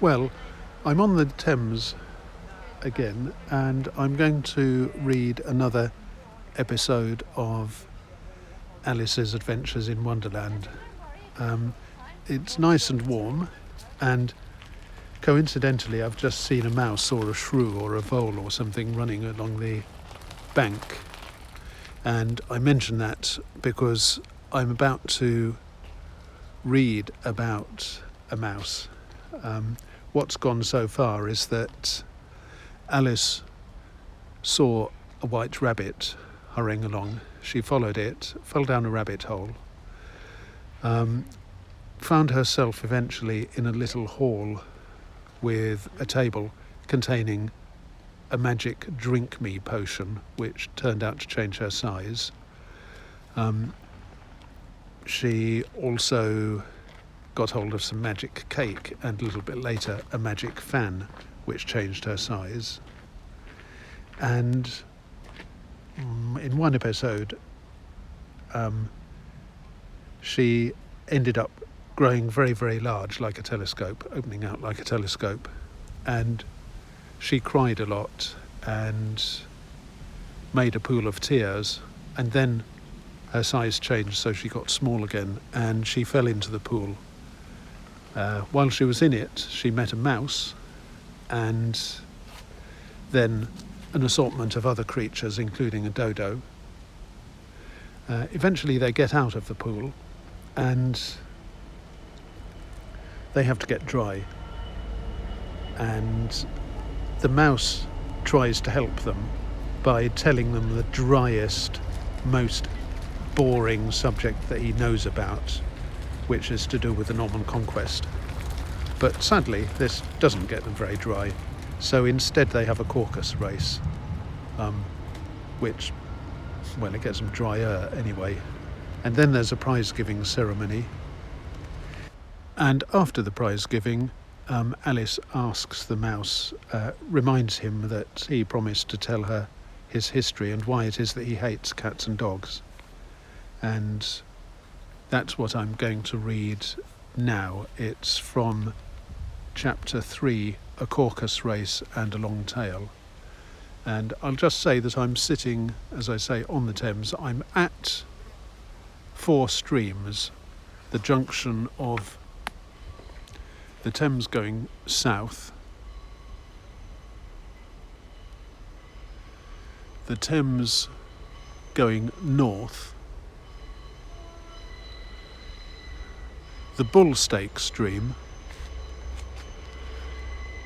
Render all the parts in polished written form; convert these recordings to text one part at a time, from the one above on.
Well, I'm on the Thames again, and I'm going to read another episode of Alice's Adventures in Wonderland. It's nice and warm, and coincidentally I've just seen a mouse or a shrew or a vole or something running along the bank, and I mention that because I'm about to read about a mouse. What's gone so far is that Alice saw a white rabbit hurrying along. She followed it, fell down a rabbit hole, found herself eventually in a little hall with a table containing a magic drink me potion, which turned out to change her size. She also got hold of some magic cake, and a little bit later a magic fan, which changed her size. And in one episode, she ended up growing very, very large, like a telescope, opening out like a telescope. And she cried a lot and made a pool of tears, and then her size changed, so she got small again, and she fell into the pool. While she was in it, she met a mouse, and then an assortment of other creatures, including a dodo. Eventually they get out of the pool, and they have to get dry. And the mouse tries to help them by telling them the driest, most boring subject that he knows about, which is to do with the Norman conquest. But sadly, this doesn't get them very dry. So instead they have a caucus race, which, well, it gets them drier anyway. And then there's a prize-giving ceremony. And after the prize-giving, Alice asks the mouse, reminds him that he promised to tell her his history and why it is that he hates cats and dogs. And that's what I'm going to read now. It's from chapter 3, A Caucus Race and a Long Tail. And I'll just say that I'm sitting, as I say, on the Thames. I'm at Four Streams, the junction of the Thames going south, the Thames going north, the Bullstake Stream,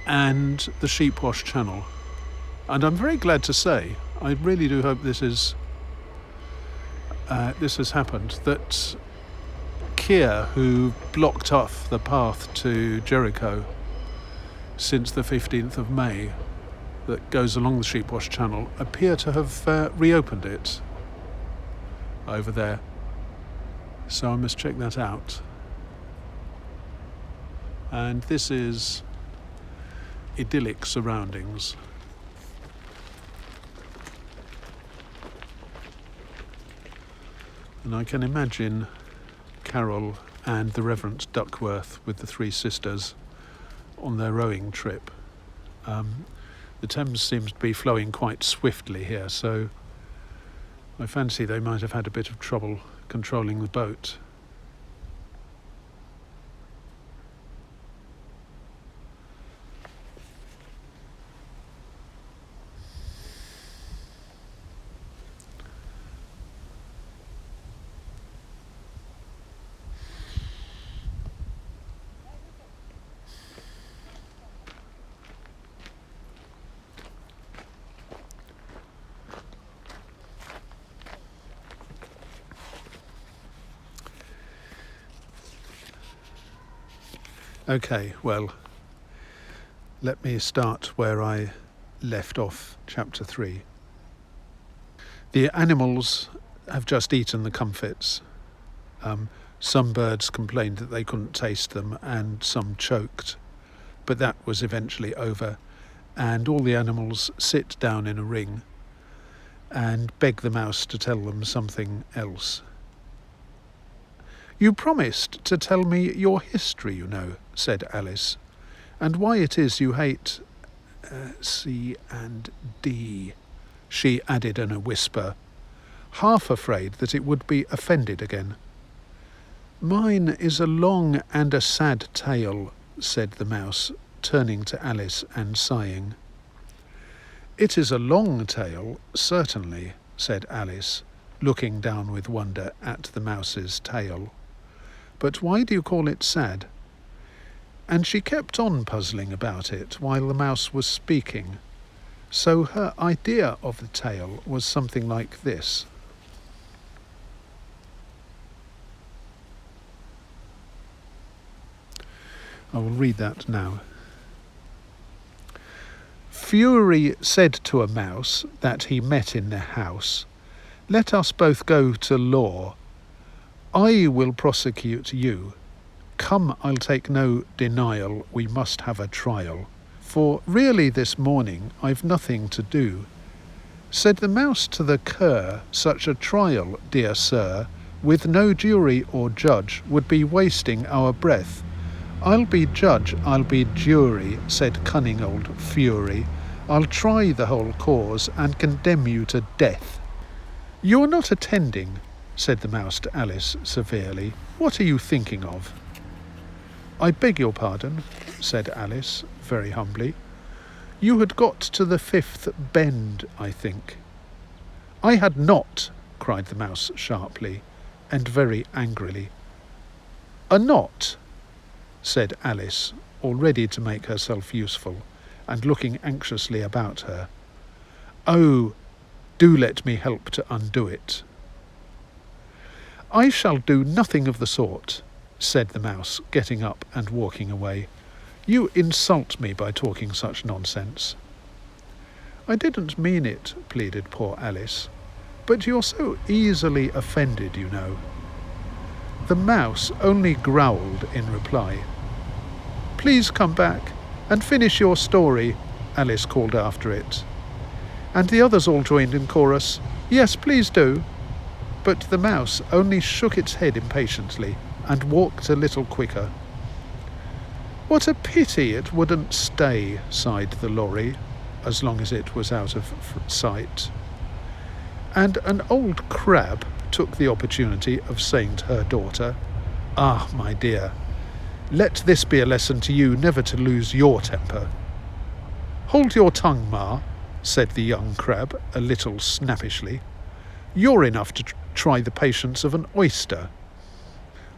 and the Sheepwash Channel. And I'm very glad to say, I really do hope this has happened, that Keir, who blocked off the path to Jericho since the 15th of May, that goes along the Sheepwash Channel, appear to have reopened it over there. So I must check that out. And this is idyllic surroundings. And I can imagine Carol and the Reverend Duckworth with the three sisters on their rowing trip. The Thames seems to be flowing quite swiftly here, so I fancy they might have had a bit of trouble controlling the boat. Okay, well, let me start where I left off, chapter 3. The animals have just eaten the comfits. Some birds complained that they couldn't taste them, and some choked. But that was eventually over, and all the animals sit down in a ring and beg the mouse to tell them something else. "You promised to tell me your history, you know," said Alice, and why it is you hate C and D, she added in a whisper, half afraid that it would be offended again. Mine is a long and a sad tale, said the mouse, turning to Alice and sighing. It is a long tale, certainly, said Alice, looking down with wonder at the mouse's tail. But why do you call it sad? And she kept on puzzling about it while the mouse was speaking. So her idea of the tale was something like this. I will read that now. Fury said to a mouse that he met in the house, "Let us both go to law. I will prosecute you. Come, I'll take no denial, we must have a trial. For really this morning I've nothing to do." Said the mouse to the cur, "Such a trial, dear sir, with no jury or judge, would be wasting our breath. I'll be judge, I'll be jury," said cunning old Fury. "I'll try the whole cause and condemn you to death." "You're not attending," said the mouse to Alice severely. "What are you thinking of?" "I beg your pardon," said Alice very humbly. "You had got to the fifth bend, I think." "I had not," cried the mouse sharply and very angrily. "A knot," said Alice, all ready to make herself useful, and looking anxiously about her. "Oh, do let me help to undo it." "I shall do nothing of the sort," said the mouse, getting up and walking away. "You insult me by talking such nonsense." "I didn't mean it," pleaded poor Alice, "but you're so easily offended, you know." The mouse only growled in reply. "Please come back and finish your story," Alice called after it. And the others all joined in chorus, "Yes, please do." But the mouse only shook its head impatiently and walked a little quicker. "What a pity it wouldn't stay," sighed the lorry, as long as it was out of sight. And an old crab took the opportunity of saying to her daughter, "Ah, my dear, let this be a lesson to you never to lose your temper." "Hold your tongue, Ma," said the young crab a little snappishly. "You're enough to try the patience of an oyster."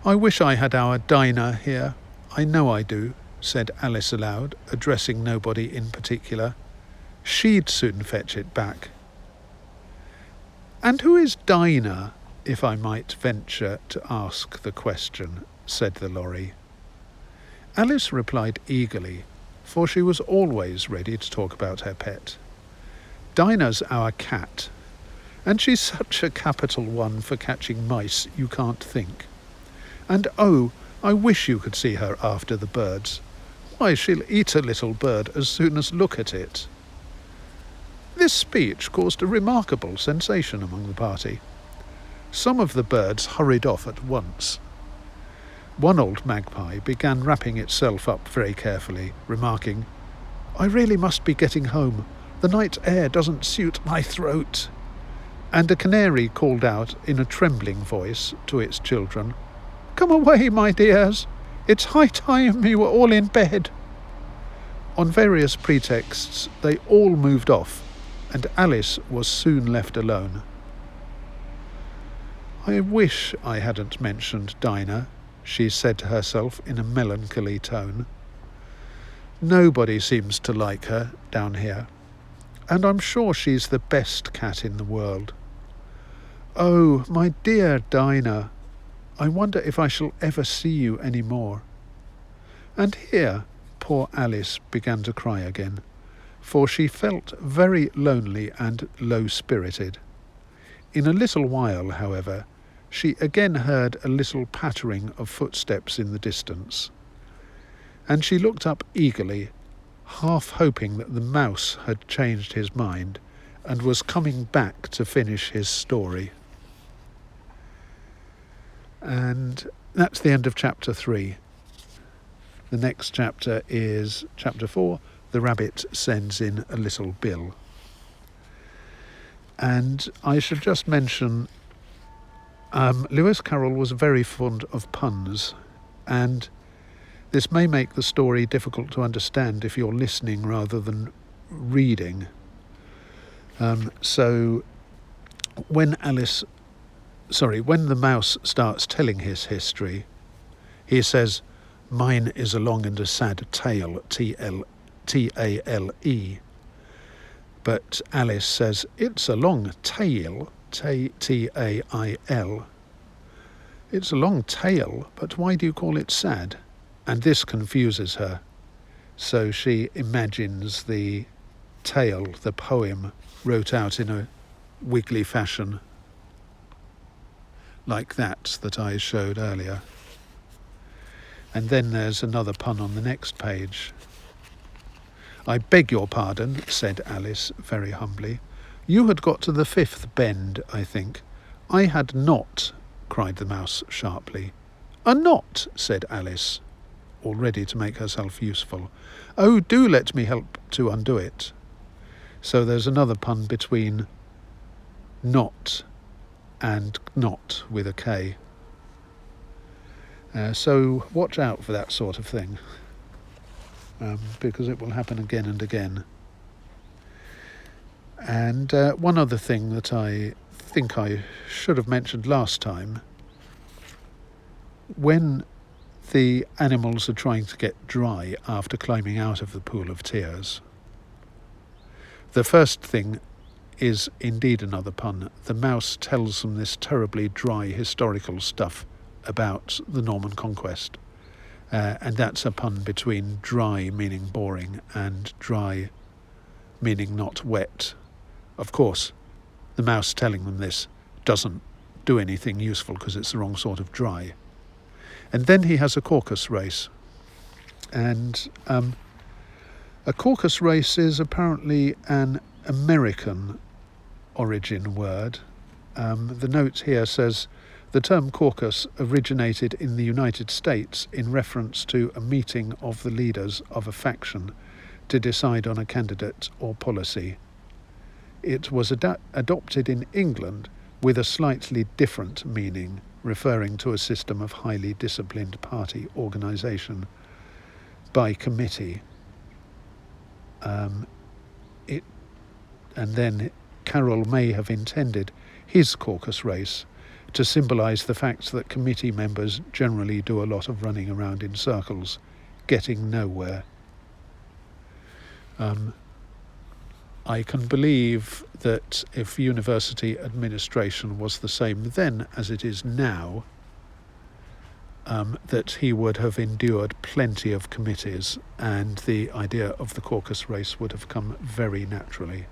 "I wish I had our Dinah here. I know I do," said Alice aloud, addressing nobody in particular. "She'd soon fetch it back." "And who is Dinah, if I might venture to ask the question?" said the lorry. Alice replied eagerly, for she was always ready to talk about her pet. "Dinah's our cat, and she's such a capital one for catching mice you can't think. And oh, I wish you could see her after the birds. Why, she'll eat a little bird as soon as look at it." This speech caused a remarkable sensation among the party. Some of the birds hurried off at once. One old magpie began wrapping itself up very carefully, remarking, "I really must be getting home. The night air doesn't suit my throat." And a canary called out in a trembling voice to its children, "Come away, my dears. It's high time we were all in bed." On various pretexts, they all moved off, and Alice was soon left alone. "I wish I hadn't mentioned Dinah," she said to herself in a melancholy tone. "Nobody seems to like her down here, and I'm sure she's the best cat in the world. Oh, my dear Dinah, I wonder if I shall ever see you any more." And here poor Alice began to cry again, for she felt very lonely and low-spirited. In a little while, however, she again heard a little pattering of footsteps in the distance, and she looked up eagerly, half hoping that the mouse had changed his mind and was coming back to finish his story. And that's the end of chapter 3. The next chapter is chapter 4, The Rabbit Sends in a Little Bill. And I should just mention, Lewis Carroll was very fond of puns, and this may make the story difficult to understand if you're listening rather than reading. So when the mouse starts telling his history, he says, "Mine is a long and a sad tale, T-A-L-E. But Alice says, "It's a long tail, T-A-I-L. It's a long tail, but why do you call it sad?" And this confuses her. So she imagines the tale, the poem, wrote out in a wiggly fashion, like that I showed earlier. And then there's another pun on the next page. "I beg your pardon," said Alice very humbly. "You had got to the 5th bend, I think." "I had not," cried the mouse sharply. "A knot," said Alice, all ready to make herself useful. "Oh, do let me help to undo it." So there's another pun between knot and knot with a K. So watch out for that sort of thing, because it will happen again and again. And one other thing that I think I should have mentioned last time, when the animals are trying to get dry after climbing out of the pool of tears, the first thing is indeed another pun. The mouse tells them this terribly dry historical stuff about the Norman conquest, and that's a pun between dry meaning boring and dry meaning not wet. Of course, the mouse telling them this doesn't do anything useful because it's the wrong sort of dry. And then he has a caucus race, and a caucus race is apparently an American origin word. The note here says, "The term caucus originated in the United States in reference to a meeting of the leaders of a faction to decide on a candidate or policy. It was adopted in England with a slightly different meaning, referring to a system of highly disciplined party organisation by committee." And then Carroll may have intended his caucus race to symbolise the fact that committee members generally do a lot of running around in circles, getting nowhere. I can believe that if university administration was the same then as it is now, that he would have endured plenty of committees, and the idea of the caucus race would have come very naturally.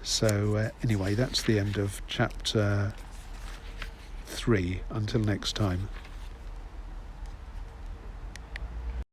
So anyway, that's the end of chapter 3. Until next time.